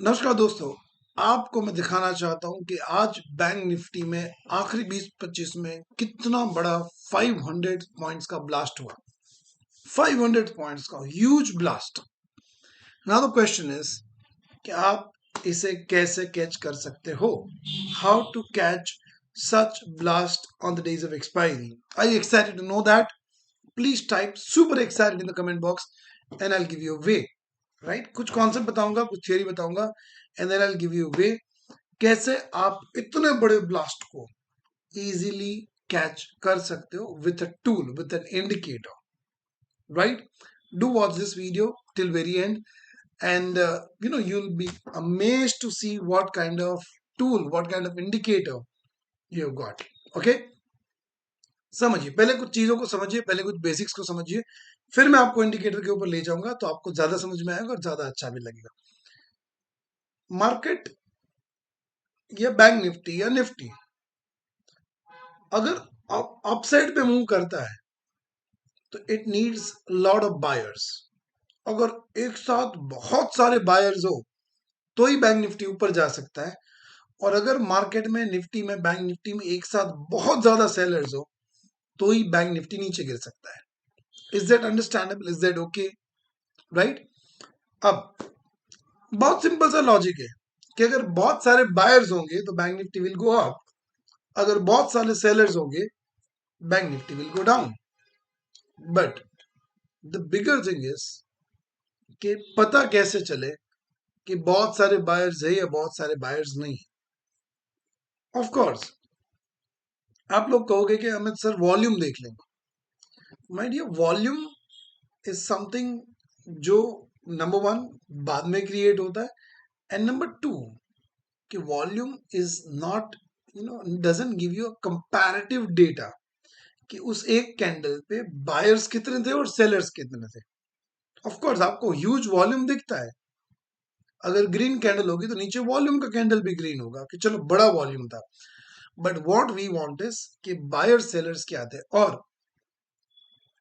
नमस्कार दोस्तों। आपको मैं दिखाना चाहता हूं कि आज बैंक निफ्टी में आखिरी 20-25 में कितना बड़ा 500 पॉइंट्स का ब्लास्ट हुआ। 500 पॉइंट्स का huge blast. Now the question is कि आप इसे कैसे कैच कर सकते हो। How to catch such blast on the days of expiry? Are you excited to know that? Please type super excited in the comment box and I'll give you a way. Right? कुछ concept बताऊंगा, कुछ theory बताऊंगा and then I'll give you a way कैसे आप इतने बड़े blast को easily catch कर सकते हो with a tool, with an indicator. Right? Do watch this video till very and and you'll be amazed to see what kind of tool, what kind of indicator you've got. Okay, समझिए, पहले कुछ चीजों को समझिए, पहले कुछ basics को समझिए, फिर मैं आपको इंडिकेटर के ऊपर ले जाऊंगा तो आपको ज्यादा समझ में आएगा और ज्यादा अच्छा भी लगेगा. मार्केट या बैंक निफ्टी या निफ्टी अगर अपसाइड पे मूव करता है तो it needs lot of buyers. अगर एक साथ बहुत सारे बायर्स हो तो ही बैंक निफ्टी ऊपर जा सकता है, और अगर मार्केट में निफ्टी में बैंक निफ्टी में एक साथ बहुत ज्यादा सेलर्स हो तो ही बैंक निफ्टी नीचे गिर सकता है. Is that understandable? Is that okay? Right? अब बहुत सिंपल सा लॉजिक है कि अगर बहुत सारे बायर्स होंगे तो bank Nifty will go up, अगर बहुत सारे सेलर्स होंगे bank Nifty will go down. But the bigger thing is कि पता कैसे चले कि बहुत सारे बायर्स है या बहुत सारे बायर्स नहीं. ऑफ कोर्स आप लोग कहोगे कि अमित सर वॉल्यूम देख लेंगे. My dear, volume is something जो नंबर वन बाद में क्रिएट होता है, एंड नंबर टू कि volume is not doesn't give you a comparative data कि उस एक कैंडल पे बायर्स कितने थे और सेलर्स कितने थे. ऑफ कोर्स आपको ह्यूज वॉल्यूम दिखता है, अगर ग्रीन कैंडल होगी तो नीचे वॉल्यूम का कैंडल भी ग्रीन होगा कि चलो बड़ा वॉल्यूम था. But what we want is कि बायर सेलर्स क्या थे. और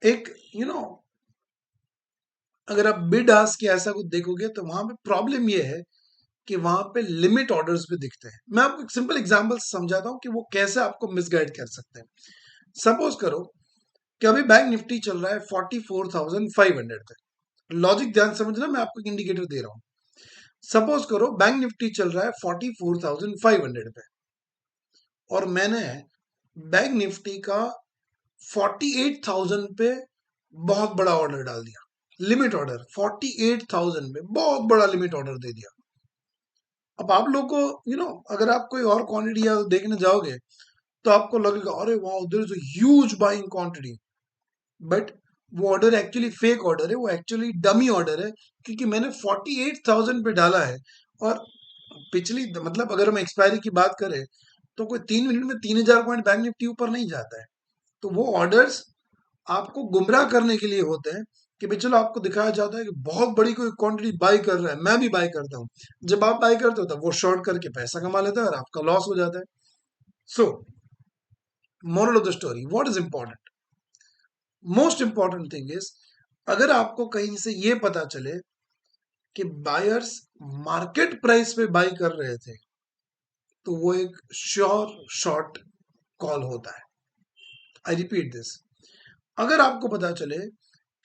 एक अगर आप बिड आस्क के ऐसा कुछ देखोगे तो वहां पे प्रॉब्लम ये है कि वहां पे लिमिट ऑर्डर्स भी दिखते हैं. मैं आपको एक सिंपल एग्जांपल समझाता हूं कि वो कैसे आपको मिसगाइड कर सकते हैं. सपोज करो कि अभी बैंक निफ्टी चल रहा है 44,500 पे. लॉजिक ध्यान समझना, मैं आपको एक इंडिकेटर दे रहा हूं. सपोज करो बैंक निफ्टी चल रहा है 44,500 पे और मैंने बैंक निफ्टी का 48,000 पे बहुत बड़ा ऑर्डर डाल दिया. लिमिट ऑर्डर 48,000 पे बहुत बड़ा लिमिट ऑर्डर दे दिया. अब आप लोग को अगर आप कोई और क्वांटिटी देखने जाओगे तो आपको लगेगा अरे वाह there is a huge buying quantity. But वो ऑर्डर एक्चुअली फेक ऑर्डर है, वो एक्चुअली डमी ऑर्डर है, क्योंकि मैंने 48,000 पे डाला है. और पिछली मतलब अगर हम एक्सपायरी की बात करें तो कोई 3 मिनट में 3,000 पॉइंट बैंक निफ्टी ऊपर नहीं जाता है. तो वो ऑर्डर्स आपको गुमराह करने के लिए होते हैं कि भाई चलो आपको दिखाया जाता है कि बहुत बड़ी कोई क्वांटिटी बाई कर रहा है, मैं भी बाई करता हूँ. जब आप बाई करते हो तब वो शॉर्ट करके पैसा कमा लेता है और आपका लॉस हो जाता है. सो moral of the story, what is important, most important thing is अगर आपको कहीं से ये पता चले कि बायर्स मार्केट प्राइस पे बाई कर रहे थे तो वो एक श्योर शॉर्ट कॉल होता है. आई रिपीट दिस, अगर आपको पता चले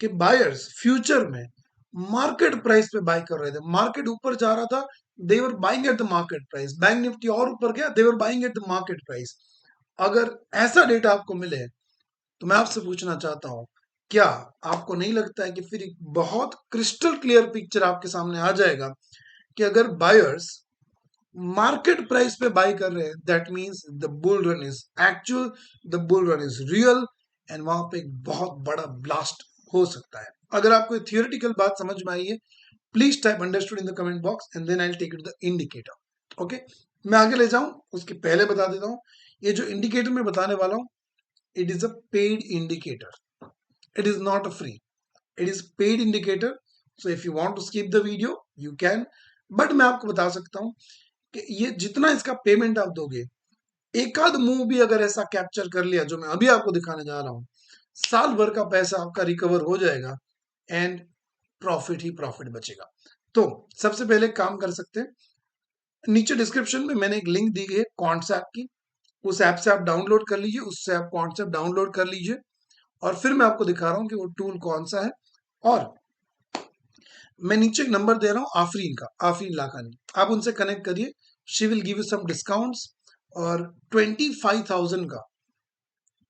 कि बायर्स फ्यूचर में मार्केट प्राइस पे बाय कर रहे थे, मार्केट ऊपर जा रहा था, they were buying at the market price, bank Nifty और ऊपर गया, they were buying at the market price. अगर ऐसा डेटा आपको मिले तो मैं आपसे पूछना चाहता हूं, क्या आपको नहीं लगता है कि फिर एक बहुत क्रिस्टल क्लियर पिक्चर आपके सामने आ जाएगा कि अगर बायर्स मार्केट प्राइस पे बाय कर रहे हैं that means the bull run is actual, the bull run is real, and वहां पे एक बहुत बड़ा ब्लास्ट हो सकता है. अगर आपको थियोरेटिकल बात समझ में आई है please type understood in the comment box and then I will take it the indicator. Okay, मैं आगे ले जाऊं उसके पहले बता देता हूं, ये जो इंडिकेटर मैं बताने वाला हूं it is a paid indicator, it is not a free, it is paid indicator. So if you want to skip the video you can, but मैं आपको बता सकता हूं कि ये जितना इसका पेमेंट आप दोगे, एक आध मूव भी अगर ऐसा कैप्चर कर लिया जो मैं अभी आपको दिखाने जा रहा हूं, साल भर का पैसा आपका रिकवर हो जाएगा एंड प्रॉफिट ही प्रॉफिट बचेगा. तो सबसे पहले काम कर सकते हैं, नीचे डिस्क्रिप्शन में मैंने एक लिंक दी गई है क्वांट्स ऐप की, उस ऐप से आप डाउनलोड कर लीजिए, उससे आप क्वांट्स ऐप डाउनलोड कर लीजिए और फिर मैं आपको दिखा रहा हूं कि वो टूल कौन सा है। और मैं नीचे एक नंबर दे रहा हूँ आफरीन का, आफरीन लाखानी, आप उनसे कनेक्ट करिए, she will give you some discounts. और 25,000 का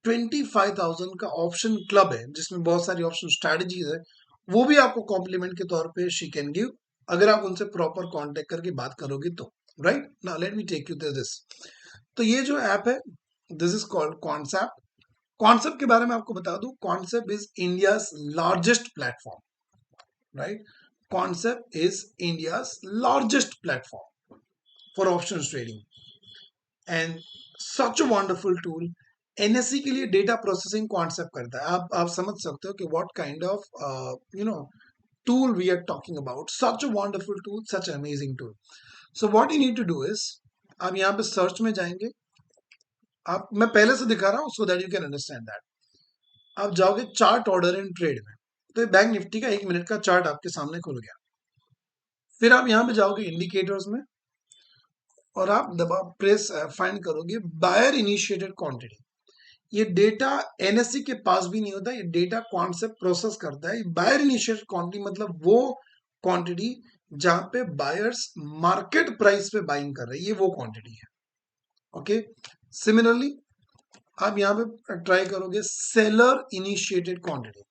25,000 का ऑप्शन क्लब है जिसमें बहुत सारी ऑप्शन स्ट्रेटजीज है, वो भी आपको कॉम्प्लीमेंट के तौर पे शी कैन गिव, अगर आप उनसे प्रॉपर कांटेक्ट करके बात करोगे तो। Right now let me take you to this. तो ये जो ऐप है, this is called concept. Concept के बारे में आपको बता दूं, concept is India largest platform, right. Concept is India largest platform for option trading and such a wonderful tool. NSC के लिए डेटा प्रोसेसिंग कॉन्सेप्ट करता है, आप समझ सकते हो कि what kind of tool we are talking about, such a wonderful tool, such an amazing tool. So what you need to do is, आप यहाँ पे सर्च में जाएंगे, आप, मैं पहले से दिखा रहा हूँ so that you can understand that। आप जाओगे चार्ट ऑर्डर एंड ट्रेड में, तो ये बैंक निफ्टी का 1 मिनट का चार्ट आपके सामने खुल गया। फिर आप यहाँ पे जाओगे इंडिकेटर्स में और आप दबा प्रेस फाइंड करोगे बायर इनिशिएटेड क्वांटिटी। ये डेटा एनएससी के पास भी नहीं होता, ये डेटा कॉन्सेप्ट प्रोसेस करता है। बायर इनिशिएटेड क्वांटिटी मतलब वो क्वांटिटी जहां पे बायर्स मार्केट प्राइस पे बाइंग कर रहे हैं, ये वो क्वांटिटी है। ओके, सिमिलरली आप यहाँ पे ट्राई करोगे सेलर इनिशिएटेड क्वांटिटी,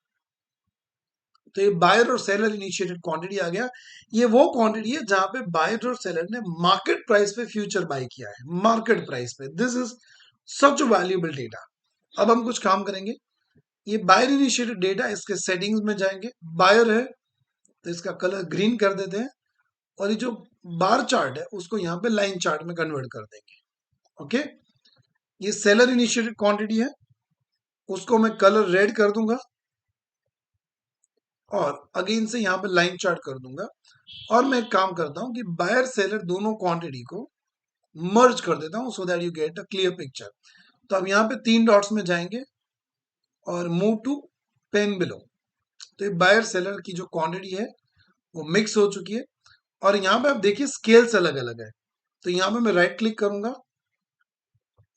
तो ये बायर और सेलर इनिशिएटेड क्वांटिटी आ गया। ये वो क्वांटिटी है जहां पे बायर और सेलर ने मार्केट प्राइस पे फ्यूचर बाय किया है, मार्केट प्राइस पे। This is such valuable data. अब हम कुछ काम करेंगे, ये बायर इनिशिएटेड डेटा, इसके सेटिंग्स में जाएंगे, बायर है तो इसका कलर ग्रीन कर देते हैं और ये जो बार चार्ट है उसको यहाँ पे लाइन चार्ट में कन्वर्ट कर देंगे। ओके, ये सेलर इनिशिएटेड क्वांटिटी है, उसको मैं कलर रेड कर दूंगा और अगेन से यहाँ पे लाइन चार्ट कर दूंगा। और मैं एक काम करता हूँ कि बायर सेलर दोनों क्वांटिटी को मर्ज कर देता हूँ so that you get a clear picture. तो अब यहाँ पे 3 डॉट्स में जाएंगे और मूव टू पेन बिलो। तो ये बायर सेलर की जो क्वांटिटी है वो मिक्स हो चुकी है और यहाँ पे आप देखिए स्केल्स अलग अलग है। तो यहाँ पे मैं राइट क्लिक करूंगा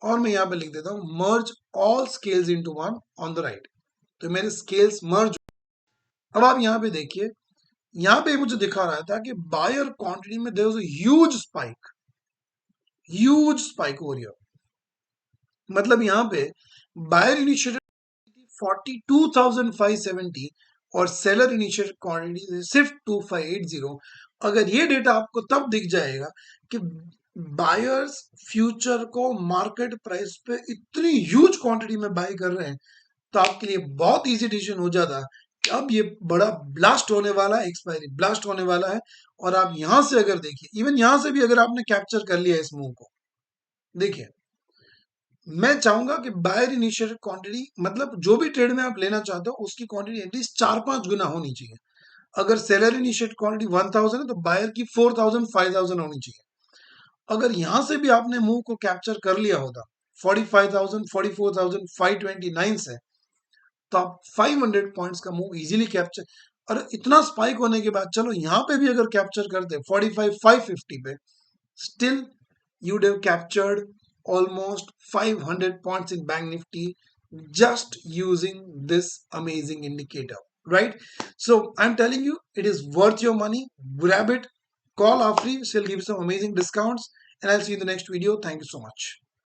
और मैं यहाँ पे लिख देता हूँ merge all scales into one on the right. तो मेरे स्केल्स मर्ज। अब आप यहाँ पे देखिए, यहाँ पे मुझे दिखा रहा था कि बायर क्वांटिटी में there was a huge spike हो रही है। मतलब यहाँ पे बायर इनिशिएटेड 42,570 और सेलर इनिशिएटेड क्वांटिटी सिर्फ 2580। अगर ये डेटा आपको तब दिख जाएगा कि बायर्स फ्यूचर को मार्केट प्राइस पे इतनी ह्यूज क्वांटिटी में बाय कर रहे हैं, तो आपके लिए बहुत इजी डिसीजन हो जाता कि अब ये बड़ा ब्लास्ट होने वाला है, एक्सपायरी ब्लास्ट होने वाला है। और आप यहां से अगर देखिए, इवन यहां से भी अगर आपने कैप्चर कर लिया इस मूव को, देखिए मैं चाहूंगा कि बायर इनिशिएटेड क्वांटिटी मतलब जो भी ट्रेड में आप लेना चाहते हो उसकी क्वांटिटी एटलीस्ट 4-5 गुना होनी चाहिए। अगर सेलर इनिशिएटेड क्वांटिटी 1000 है तो बायर की 4000 5000 होनी चाहिए। अगर यहां से भी आपने मूव को कैप्चर कर लिया होता 45,000 44,529 से, तो आप 500 पॉइंट्स का मूव इजीली कैप्चर। और इतना स्पाइक होने के बाद चलो यहाँ पे भी अगर कैप्चर करते 45,550 पे, still you'd have captured almost 500 points in Bank Nifty just using this amazing indicator, right? So I'm telling you, it is worth your money. Grab it, call Afri, she'll give you some amazing discounts, and I'll see you in the next video. Thank you so much.